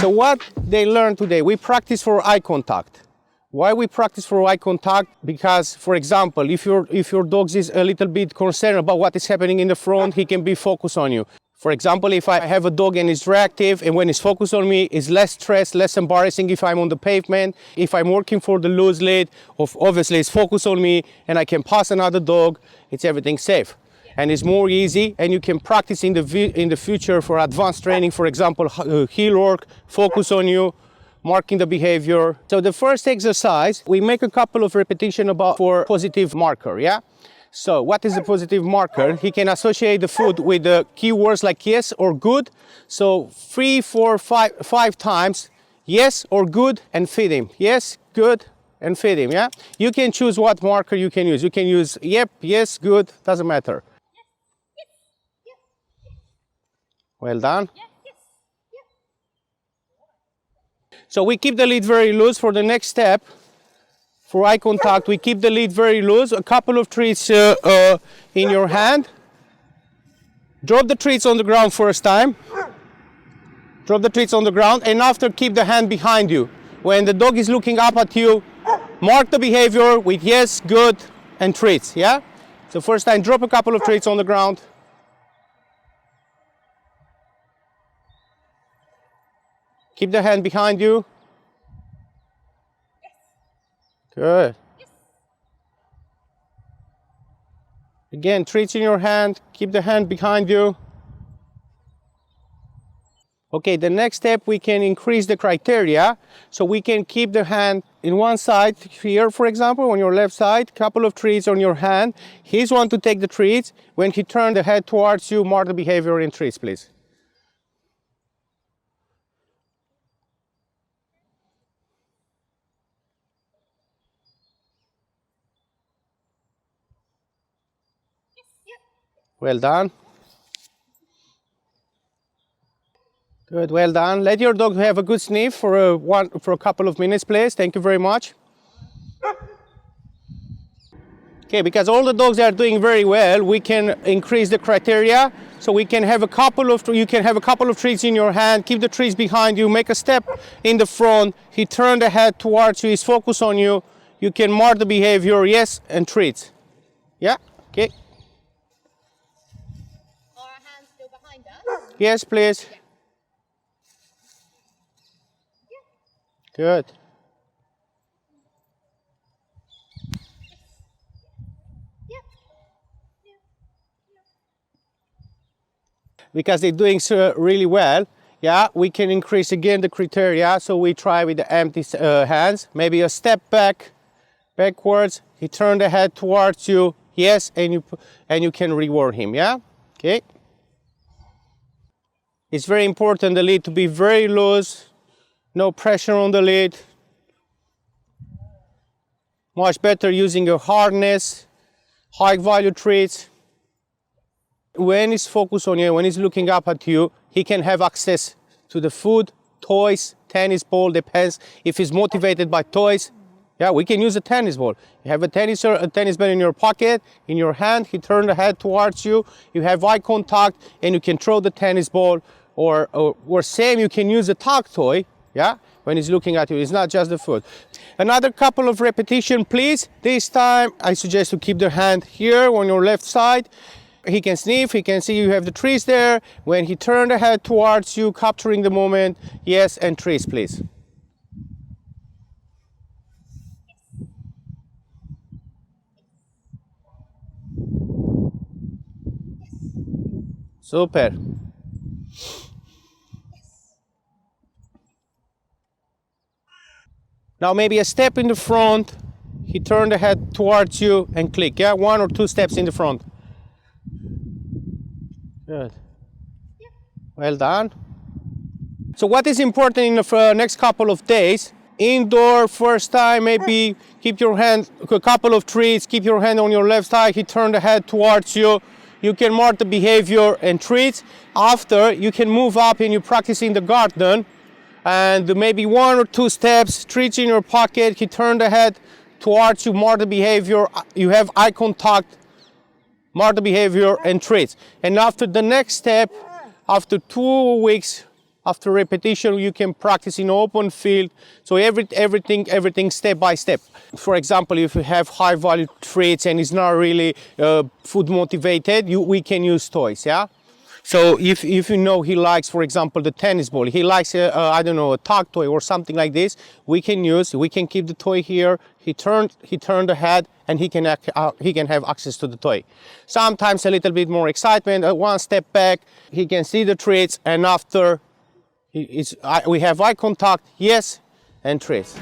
So what they learned today, we practice for eye contact. Why we practice for eye contact? Because, for example, if your dog is a little bit concerned about what is happening in the front, he can be focused on you. For example, if I have a dog and he's reactive, and when he's focused on me, it's less stress, less embarrassing if I'm on the pavement. If I'm working for the loose lead, obviously it's focused on me and I can pass another dog, it's everything safe. And it's more easy, and you can practice in the future for advanced training, for example, heel work, focus on you, marking the behavior. So the first exercise, we make a couple of repetitions for positive marker, yeah? So what is a positive marker? He can associate the food with the keywords like yes or good. So 3, 4, 5 times, yes or good, and feed him. Yes, good, and feed him, yeah? You can choose what marker you can use. You can use yep, yes, good, doesn't matter. Well done. So we keep the lead very loose for the next step. For eye contact, we keep the lead very loose. A couple of treats in your hand. Drop the treats on the ground first time. Drop the treats on the ground, and after keep the hand behind you. When the dog is looking up at you, mark the behavior with yes, good, and treats, yeah? So first time, drop a couple of treats on the ground. Keep the hand behind you. Good. Again, treats in your hand. Keep the hand behind you. Okay, the next step, we can increase the criteria. So we can keep the hand in one side here, for example, on your left side, couple of treats on your hand. He's one to take the treats. When he turns the head towards you, mark the behavior in treats, please. Well done. Good, well done. Let your dog have a good sniff for a couple of minutes, please. Thank you very much. Okay, because all the dogs are doing very well, we can increase the criteria. So we can have you can have a couple of treats in your hand, keep the treats behind you, make a step in the front. He turned the head towards you, he's focused on you. You can mark the behavior, yes, and treats. Yeah, okay. Yes, please. Good. Because they're doing so really well, yeah, we can increase again the criteria. So we try with the empty hands, maybe a step backwards. He turned the head towards you, yes, and you can reward him, yeah, okay. It's very important the lead to be very loose, no pressure on the lead. Much better using a harness, high value treats. When he's focused on you, when he's looking up at you, he can have access to the food, toys, tennis ball, depends. If he's motivated by toys, yeah, we can use a tennis ball. You have a tennis ball in your pocket, in your hand, he turned the head towards you, you have eye contact, and you can throw the tennis ball. Or same, you can use a tug toy, yeah, when he's looking at you. It's not just the food. Another couple of repetitions, please. This time, I suggest to keep the hand here on your left side. He can sniff, he can see you have the trees there. When he turned the head towards you, capturing the moment, yes, and trees, please. Super. Now maybe a step in the front, he turned the head towards you and click, yeah? 1 or 2 steps in the front. Good. Well done. So what is important in the next couple of days? Indoor, first time, maybe keep your hand, a couple of treats, keep your hand on your left side, he turned the head towards you. You can mark the behavior and treats. After, you can move up and you practice in the garden. And maybe 1 or 2 steps, treats in your pocket, he turned the head towards you, mark the behavior, you have eye contact, mark the behavior and treats. And after the next step, after 2 weeks, After repetition, you can practice in open field. So everything step by step. For example, if you have high value traits and it's not really food motivated, we can use toys, yeah? So if you know he likes, for example, the tennis ball, he likes, I don't know, a tug toy or something like this, we can keep the toy here, he turned the head, and he can have access to the toy. Sometimes a little bit more excitement, one step back, he can see the treats, and after we have eye contact, yes, and treats.